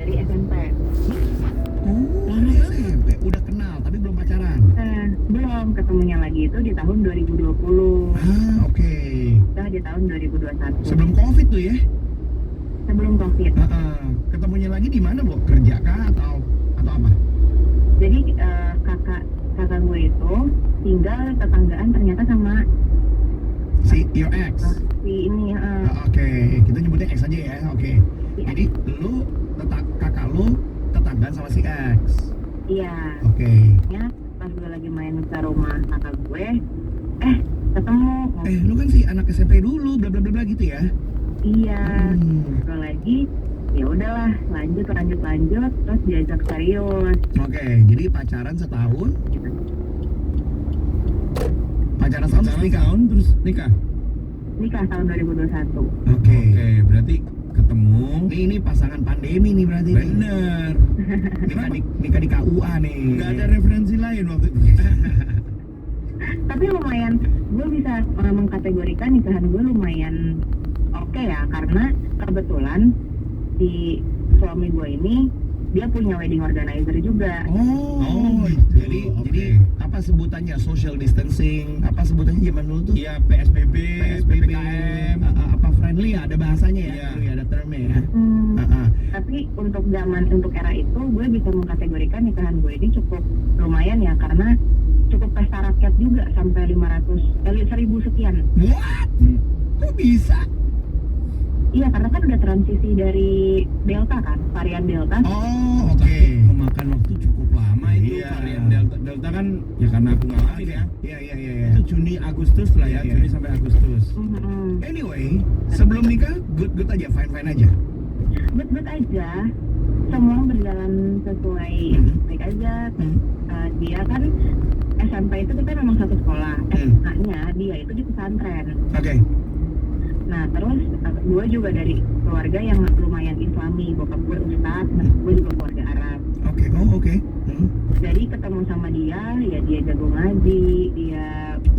dari SMP. Oh, dari SMP udah kenal tapi belum pacaran. Belum, ketemunya lagi itu di tahun 2020. Oke. Kita di tahun 2021. Sebelum COVID tuh ya? Sebelum COVID. Ketemunya lagi di mana, Bu? Kerja kah atau apa? Jadi kakak gue itu tinggal tetanggaan ternyata sama Si your ex. si ini. Oke, kita nyebutnya ex aja ya. Oke. Iya. Jadi kakak lu tetanggaan sama si ex. Iya. Oke. Ya, pas gue lagi main ke rumah kakak gue, ketemu. Lu kan si anak SMP dulu, bla bla bla bla gitu ya? Iya. Ngobrol lagi, ya udahlah, lanjut, terus diajak serius. Oke, jadi pacaran setahun. Pacaran setahun terus nikah. Nikah tahun 2021. Oke, berarti ketemu. Ini pasangan pandemi nih berarti. Bener. Nikah di KUA nih. Nggak ada referensi lain waktu itu. Tapi lumayan, gue bisa mengkategorikan nikahan gue lumayan oke ya, karena kebetulan si suami gue ini dia punya wedding organizer juga. Jadi apa sebutannya, social distancing, apa sebutannya zaman dulu tuh? Iya, PSBB, PPKM, apa friendly ya, ada bahasanya ya, Iya. dulu ya, ada termnya ya. Tapi untuk era itu gue bisa mengkategorikan nikahan gue ini cukup lumayan ya, karena cukup pesta rakyat juga sampai 1.000 sekian. What? Kok bisa? Iya, karena kan udah transisi dari Delta kan, varian Delta. Oke. Memakan waktu cukup lama itu. Iya. Varian Delta kan ya karena aku ngalamin ya. Iya. Itu Juni Agustus lah ya, Iya. Juni sampai Agustus. Anyway, sebelum nikah good aja, fine aja. Bet aja, semua berjalan sesuai baik aja. Dia kan SMP itu kita memang satu sekolah, SMA-nya dia itu di pesantren. Oke. Nah terus gue juga dari keluarga yang lumayan Islami, bokap gue ustadz, gue juga keluarga Arab. Oke. Jadi ketemu sama dia, ya dia jago ngaji, dia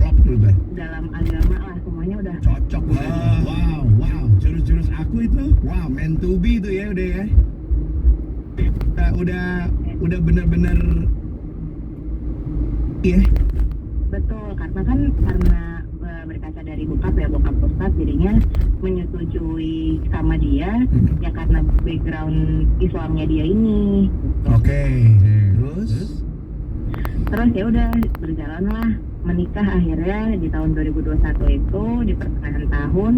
Klop dulu deh. dalam agama lah, semuanya udah Cocok banget. Wow. Jurus-jurus aku itu. Wow, meant to be itu ya udah ya. Udah bener-bener. Iya. betul, karena berkaca dari bokap ustadz, jadinya menyetujui sama dia ya karena background Islamnya dia ini. Oke. Terus Ya udah berjalanlah, menikah akhirnya di tahun 2021 itu di pertengahan tahun,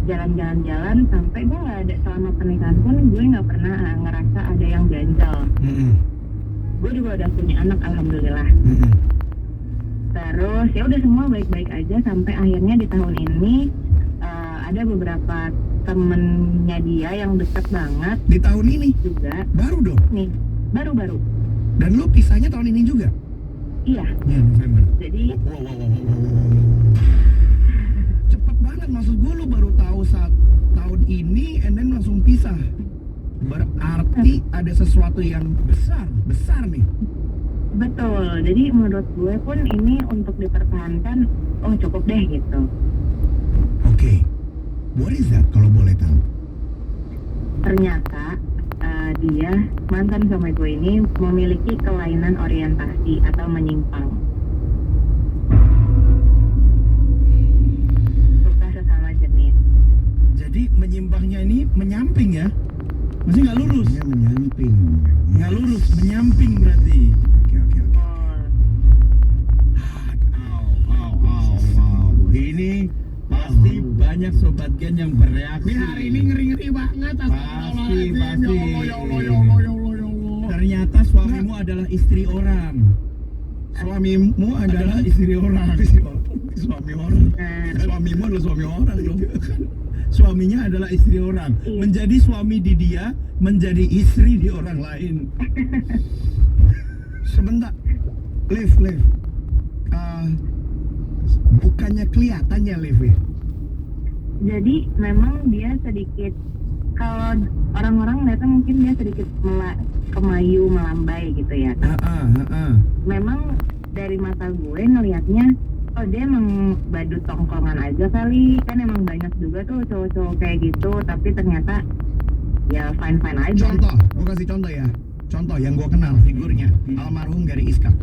jalan-jalan sampai gue nggak ada, selama pernikahan pun gue nggak pernah ngerasa ada yang ganjal. Gue juga udah punya anak alhamdulillah. Terus ya udah semua baik-baik aja sampai akhirnya di tahun ini ada beberapa temennya dia yang deket banget di tahun ini juga. baru dong. Nih, baru. Dan lu pisahnya tahun ini juga? Iya. Ya, November. Jadi cepet banget, maksud gue lu baru tahu saat tahun ini and then langsung pisah. Berarti ada sesuatu yang besar nih. betul. Jadi menurut gue pun ini untuk dipertahankan, cukup deh gitu. Oke. What is that kalau boleh tahu? Ternyata dia mantan suami gue ini memiliki kelainan orientasi atau menyimpang. Suka sesama jenis. Jadi menyimpangnya ini menyamping ya? Maksudnya nggak lurus? Ya menyamping. Nggak lurus, menyamping berarti. Oke. Wow. Ini pasti banyak sobat Gen yang bereaksi. Ini hari ini ngeri banget. Pasti. Ya Allah. Ternyata suamimu adalah istri orang. Suamimu adalah istri orang. suami orang. Suamimu adalah suami orang dong. Suaminya adalah istri orang. Iya. Menjadi suami di dia, menjadi istri di orang lain. Sebentar, Liv. Bukannya kelihatannya, Liv ya? Jadi memang dia sedikit, kalau orang-orang lihatnya mungkin dia sedikit kemayu, melambai gitu ya. Memang dari mata gue ngelihatnya, dia emang badut tongkongan aja kali. Kan emang banyak juga tuh cowok-cowok kayak gitu, tapi ternyata ya fine fine aja. Contoh, gue kasih contoh ya. Contoh yang gue kenal figurnya, almarhum Gary Iskak.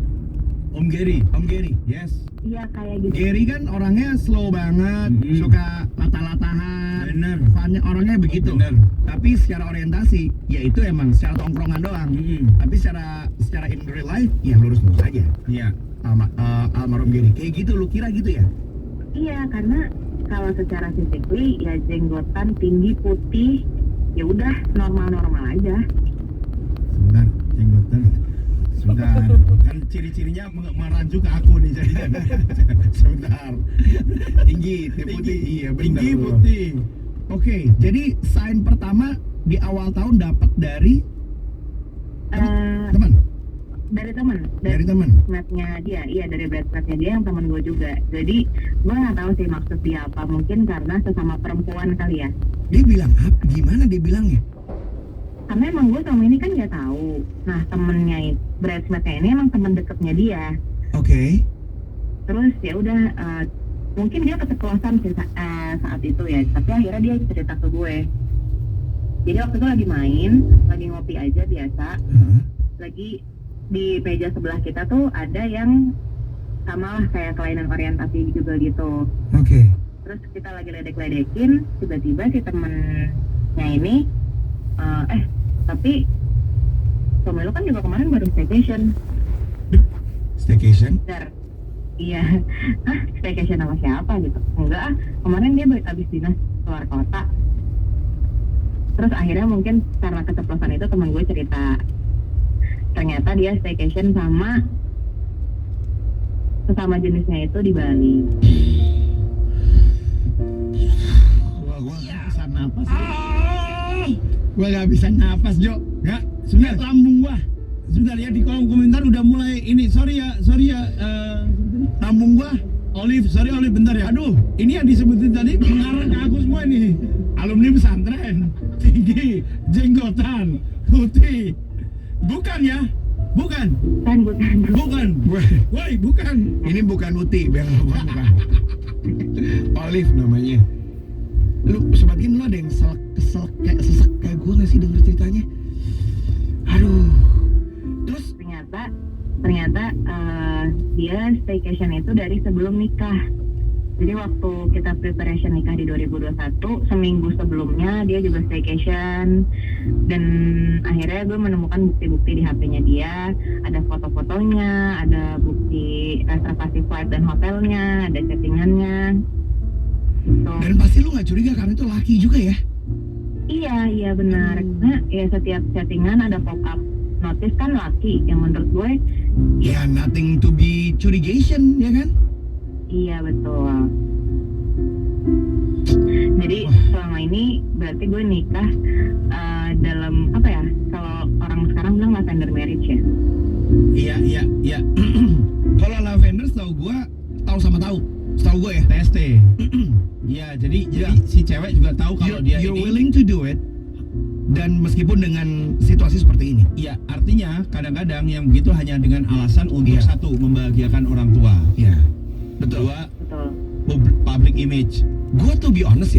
Om Gary. Om Gary, yes. Iya kayak gitu. Gary kan orangnya slow banget, suka latah-latahan. Bener. Fannya orangnya begitu. Bener. Tapi secara orientasi, ya itu emang secara tongkrongan doang. Tapi secara in real life, ya lurus-lurus aja. Iya. Almarhum Gary, kayak gitu lu kira gitu ya? Iya karena kalau secara physically ya jenggotan tinggi putih, ya udah normal-normal aja. Sebentar, jenggotan. Sebentar. Kan ciri-cirinya merancu ke aku nih jadinya. Sebentar. Tinggi, putih. Iya, benar. Tinggi lu. putih. Oke, jadi sign pertama di awal tahun dapat dari teman. Dari teman, Dari teman. bridesmaidnya dia, iya dari bridesmaidnya dia yang teman gue juga. Jadi gue nggak tahu sih maksud dia apa, mungkin karena sesama perempuan kali ya. Dia bilang apa? Gimana dia bilangnya? Karena emang gue sama ini kan nggak tahu. Nah temennya bridesmaidnya ini emang teman deketnya dia. Oke. Terus ya udah mungkin dia keceplosan sih saat itu ya. Tapi akhirnya dia cerita ke gue. Jadi waktu itu lagi main, lagi ngopi aja biasa. Lagi di meja sebelah kita tuh ada yang sama lah kayak kelainan orientasi juga gitu. Oke. Terus kita lagi ledek-ledekin, tiba-tiba si temennya ini tapi suami lu kan juga kemarin baru staycation. Staycation? Bentar. Iya. Hah? Staycation sama siapa gitu? Enggak ah, kemarin dia habis dinas keluar kota. Terus akhirnya mungkin karena keceplosan itu teman gue cerita ternyata dia staycation sama sesama jenisnya itu di Bali. Gua gak bisa napas. Gua gak bisa napas, Jo. Ya, sebentar lambung gua. Sebentar ya, di kolom komentar udah mulai ini. Sorry ya, Lambung gua. Olive, bentar ya. Aduh, ini yang disebutin tadi mengarah ke aku semua ini. Alumni pesantren, tinggi, jenggotan, putih. Bukan ya? Bukan. Bukan. Woi, bukan. Ini bukan Uti, bukan. Olive namanya. Lu sebagian lu ada yang kesel kayak sesek kayak gue nggak sih denger ceritanya? Aduh. Terus Ternyata dia staycation itu dari sebelum nikah. Jadi waktu kita preparation nikah di 2021, seminggu sebelumnya dia juga staycation. Dan akhirnya gue menemukan bukti-bukti di HP-nya dia. Ada foto-fotonya, ada bukti reservasi flight dan hotelnya, ada chattingannya. Gitu. dan pasti lu nggak curiga karena itu laki juga ya? Iya benar. Nah, ya setiap chattingan ada pop-up notice kan laki, yang menurut gue Ya nothing to be curigation ya kan? iya betul. Jadi selama ini berarti gue nikah dalam apa ya? Kalau orang sekarang bilang lavender marriage ya. Iya. Kalau lavender setahu gue tahu sama tahu. Setahu gue ya. TST. Iya, jadi si cewek juga tahu kalau dia you're ini. willing to do it. Dan meskipun dengan situasi seperti ini. Iya, artinya kadang-kadang yang begitu hanya dengan alasan untuk Iya. satu membahagiakan orang tua. Iya. Betul. Kedua, Betul. public image. Gue to be honest,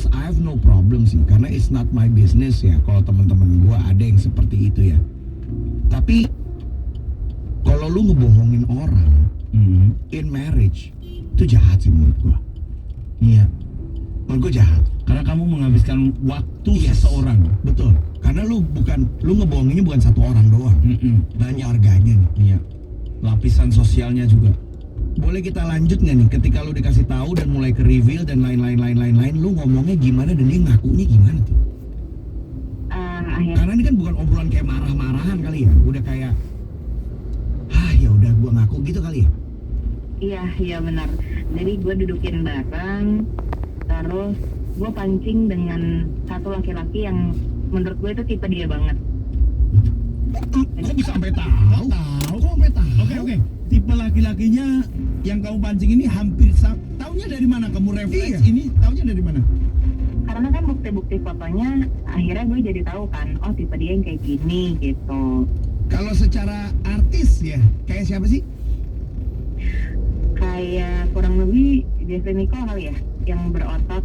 I have no problem sih, karena it's not my business ya. Kalau teman-teman gue ada yang seperti itu ya. Tapi kalau lu ngebohongin orang in marriage, itu jahat sih menurut gue. Iya. Menurut gue jahat. Karena kamu menghabiskan waktu Yes. seseorang. Betul. Karena lu ngebohonginnya bukan satu orang doang. Banyak harganya nih. Iya. Lapisan sosialnya juga. Boleh kita lanjut nggak nih? Ketika lu dikasih tahu dan mulai ke reveal dan lain-lain, lu ngomongnya gimana dan dia ngakunya gimana tuh? Akhirnya Karena ini kan bukan obrolan kayak marah-marahan kali ya. Udah kayak, ya udah gua ngaku gitu kali ya. iya benar. Jadi gue dudukin bareng, terus gue pancing dengan satu laki-laki yang menurut gue itu tipe dia banget. Kok bisa sampai tahu? Kok sampai tahu? Oke. Tipe laki-lakinya yang kamu pancing ini hampir taunya dari mana? Kamu refleks Iya. ini taunya dari mana? Karena kan bukti-bukti fotonya akhirnya gue jadi tahu kan, oh tipe dia yang kayak gini gitu. Kalau secara artis ya, kayak siapa sih? Kayak kurang lebih Jeffrey Nicole kali ya, yang berotot.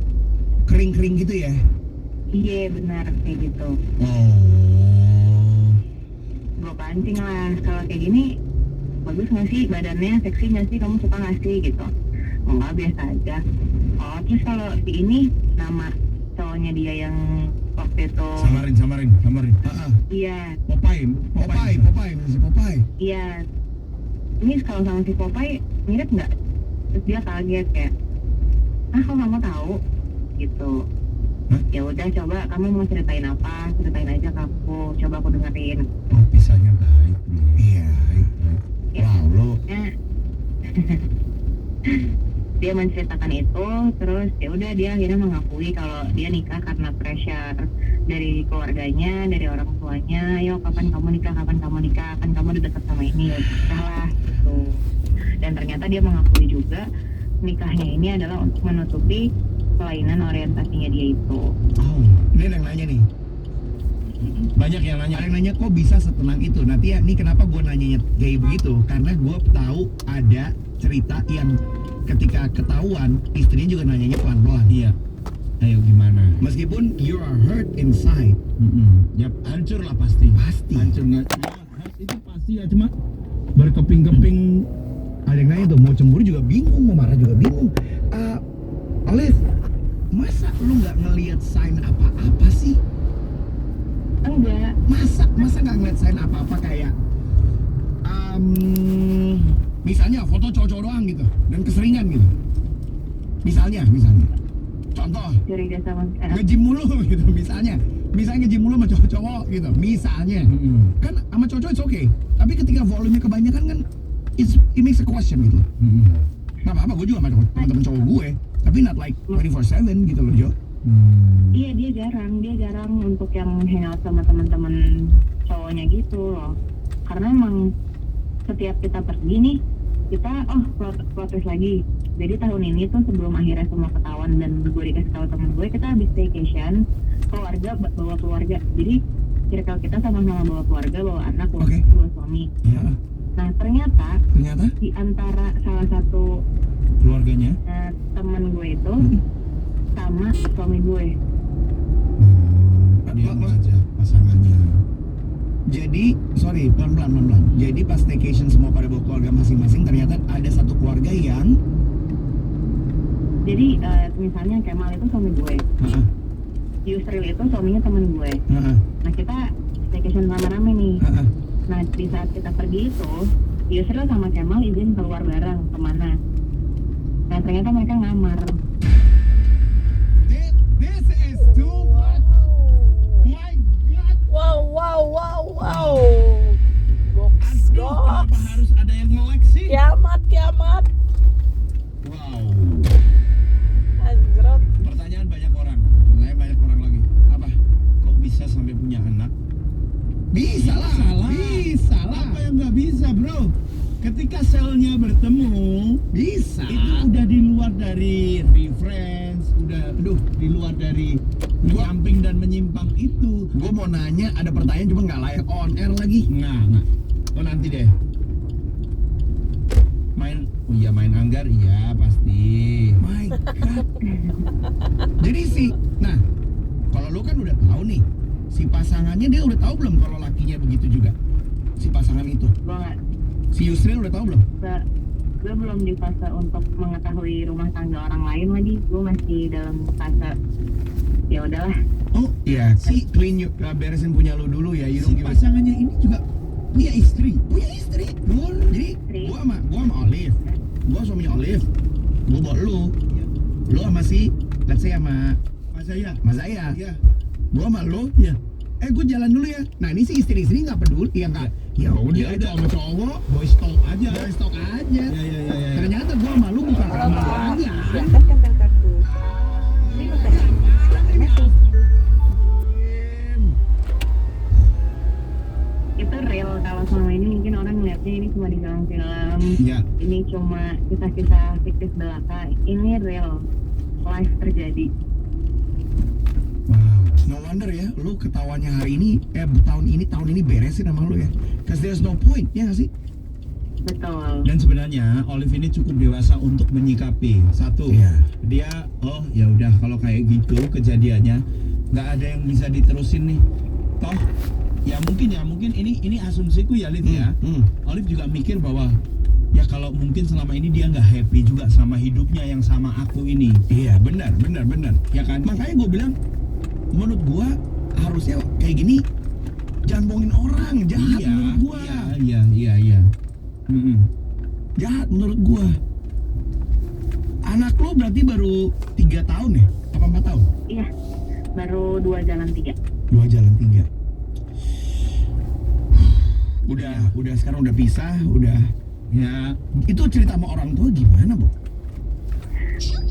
Kering-kering gitu ya? Iya benar kayak gitu. Oh. Gue pancing lah, kalau kayak gini bagus nggak sih badannya, seksi nggak sih, kamu suka nggak sih gitu. Enggak, biasa aja. Oh terus kalau si ini nama cowoknya dia yang waktu itu, Samarin. iya Popeye, si Popeye. iya, ini kalau sama si Popeye mirip nggak? Terus dia kaget kayak, kok kamu tahu gitu. Hah? Ya udah, coba kamu mau ceritain apa, ceritain aja ke aku, coba aku dengerin. Oh, pisahnya baik. Iya. Ya, Wow, lo ya. Dia menceritakan itu, terus ya udah dia akhirnya mengakui kalau dia nikah karena pressure dari keluarganya, dari orang tuanya. Ayo kapan kamu nikah, kan kamu udah deket sama ini, ya udah lah gitu. Dan ternyata dia mengakui juga nikahnya ini adalah untuk menutupi kelainan orientasinya dia itu. oh, ini ada yang nanya nih. Banyak yang nanya. Ada yang nanya kok bisa setenang itu. Nanti ya, ini kenapa gue nanyanya kayak begitu? Karena gue tahu ada cerita yang ketika ketahuan istrinya juga nanyanya pelan-pelan. Iya. Ayo gimana? Meskipun you are hurt inside. Yap, hancur lah pasti. Pasti. Hancur nggak? Hurt itu pasti ya, cuma berkeping-keping. Ada yang nanya tuh, mau cemburu juga bingung, mau marah juga bingung. Olive, masa lu nggak ngelihat sign apa-apa sih? Enggak, Masa nggak ngeliat sign apa-apa kayak misalnya foto cowok-cowok doang gitu dan keseringan gitu. Misalnya contoh curiga sama nge-gym mulu gitu misalnya nge-gym mulu sama cowok-cowok gitu misalnya. Kan sama cowok-cowok it's okay, tapi ketika volumenya kebanyakan kan it makes a question gitu. Nggak apa-apa, gue juga sama temen-temen cowok gue, tapi not like 24/7 gitu loh, Jo. Iya, dia jarang untuk yang hangout sama teman-teman cowoknya gitu loh. Karena emang setiap kita pergi nih, kita plot twist lagi. Jadi tahun ini tuh sebelum akhirnya semua ketahuan dan gue dikasih tahu temen gue, kita habis staycation, bawa keluarga. Jadi circle kita sama-sama bawa keluarga, bawa anak, Oke. bawa suami. Ya, Nah ternyata ternyata di antara salah satu Keluarganya. temen gue itu sama suami gue. Dia ngajak pasangannya. Jadi, sorry, pelan-pelan. Jadi pas staycation semua pada bawa keluarga masing-masing, ternyata ada satu keluarga yang Jadi misalnya Kemal itu suami gue, Heeh, Yusril itu suaminya temen gue. heeh, Nah kita staycation rame-rame nih. heeh. Nah di saat kita pergi itu, Yusril sama Kemal izin keluar bareng kemana. Nah ternyata mereka ngamar. This is too much. My God. Wow. Goks. Kenapa harus ada yang nge-like sih? Kiamat. Wow. Anjrot. Pertanyaan banyak orang lagi. Apa? Kok bisa sampai punya anak? Bisa lah. Apa yang nggak bisa, bro? Ketika selnya bertemu, Bisa. itu udah di luar dari reference, udah di luar dari menyamping dan menyimpang itu. Gue mau nanya, ada pertanyaan cuma nggak layak on air lagi. Nggak. Oh nanti deh. Main anggar, iya pasti. My God. Jadi nah, kalau lu kan udah tahu nih, si pasangannya dia udah tahu belum kalau lakinya begitu juga? Si pasangan itu, si Yusril udah tahu belum? Gue belum di fase untuk mengetahui rumah tangga orang lain lagi. Gue masih dalam fase ya udahlah. Oh iya, si beresin punya lu dulu ya. Si pasangannya ini juga punya istri. Jadi gua sama Olive, gua suaminya Olive, gua bawa lu sama si, let's say sama Mas saya. Iya. gua sama lu, Iya. gua jalan dulu ya. Nah ini si istri nggak peduli, ya nggak, ya udah Ya udah. cowok sama cowok, Boys talk aja. boys talk aja. Ya. Ternyata gua sama lu bukan sama lu aja. Silakan tempel kartu. Terima kasih. Silakan masuk. Itu real. Kalau selama ini mungkin orang ngeliatnya ini cuma di film-film. Ya, Ini cuma kisah-kisah fiktif belaka. Ini real. Live terjadi. wow. No wonder ya, lu ketawanya hari ini, tahun ini beresin sama lu ya. Cause there's no point, ya nggak sih? Betul. Dan sebenarnya Olive ini cukup dewasa untuk menyikapi. Satu, Iya. dia ya udah kalau kayak gitu kejadiannya, nggak ada yang bisa diterusin nih. Toh ya mungkin ini asumsiku ya Liv ya. Olive juga mikir bahwa ya kalau mungkin selama ini dia nggak happy juga sama hidupnya yang sama aku ini. Iya, benar. Ya kan? Makanya gue bilang, menurut gue harusnya kayak gini jangan bohongin orang, jahat menurut gue. Iya. Jahat menurut gue. Anak lo berarti baru 3 tahun ya? Apa 4 tahun? Iya, baru 2 jalan 3. 2 jalan 3. Udah sekarang udah pisah, udah. Ya, Itu cerita sama orang tua gimana, Bu?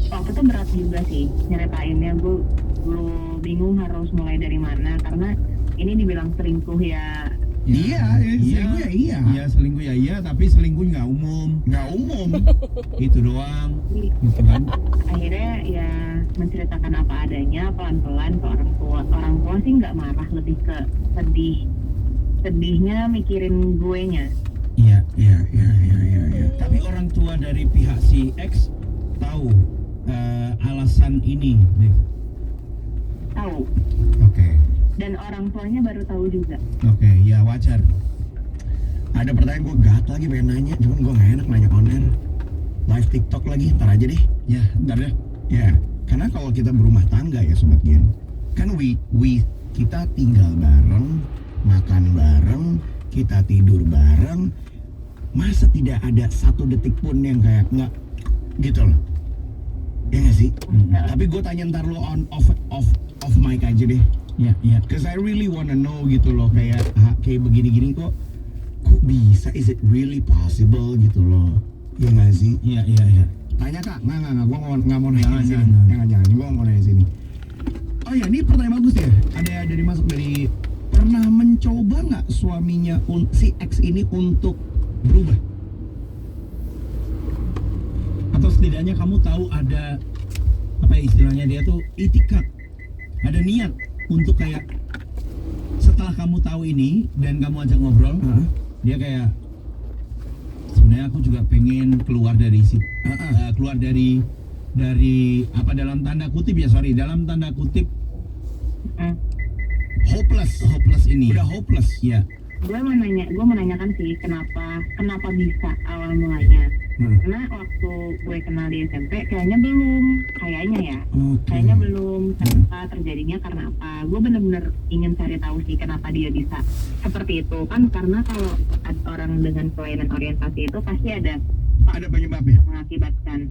Waktu itu berat juga sih nyeritainnya. Gue bingung harus mulai dari mana, karena ini dibilang selingkuh ya. Selingkuh ya iya. Iya selingkuh ya iya, tapi selingkuh nggak umum. Nggak umum. Itu doang. Jadi, Gitu kan? akhirnya ya menceritakan apa adanya pelan-pelan ke orang tua. Orang tua sih nggak marah, lebih ke sedihnya mikirin gue nya. Iya. Tapi Tapi orang tua dari pihak si X tahu alasan ini, Liv. Tahu, Oke. dan orang tuanya baru tahu juga. Oke, ya wajar. ada pertanyaan gue gatel lagi pengen nanya, cuman gue nggak enak nanya on air. Live TikTok lagi, ntar aja deh. Ya, bentar ya. Ya, karena kalau kita berumah tangga ya Sobat Gen, kan kita tinggal bareng, makan bareng, kita tidur bareng. Masa tidak ada satu detik pun yang kayak nggak gitu loh? Ya nggak sih? Tapi gue tanya ntar lo off mic aja deh. Ya. Cause I really wanna know gitu loh, kayak begini-gini kok bisa? Is it really possible gitu loh? Ya nggak sih? Iya. Tanya Kak, nggak, gue nggak mau nanya Jangan, di sini. jangan. Jangan, gue nggak mau nanya di sini. Oh ya, ini pertanyaan bagus ya. Ada dari masuk dari, pernah mencoba nggak suaminya si X ini untuk berubah? Atau setidaknya kamu tahu ada apa ya istilahnya, dia tuh itikat, ada niat untuk kayak setelah kamu tahu ini dan kamu ajak ngobrol, dia kayak sebenarnya aku juga pengen keluar dari keluar dari apa, dalam tanda kutip dalam tanda kutip hopeless ini. Udah hopeless. Ya. Gue menanyakan sih kenapa bisa awal mulanya. Karena waktu gue kenal di SMP kayaknya ya kayaknya belum kenapa terjadinya, karena apa. Gue bener-bener ingin cari tahu sih kenapa dia bisa seperti itu kan, karena kalau orang dengan kelainan orientasi itu pasti ada Ada penyebabnya. mengakibatkan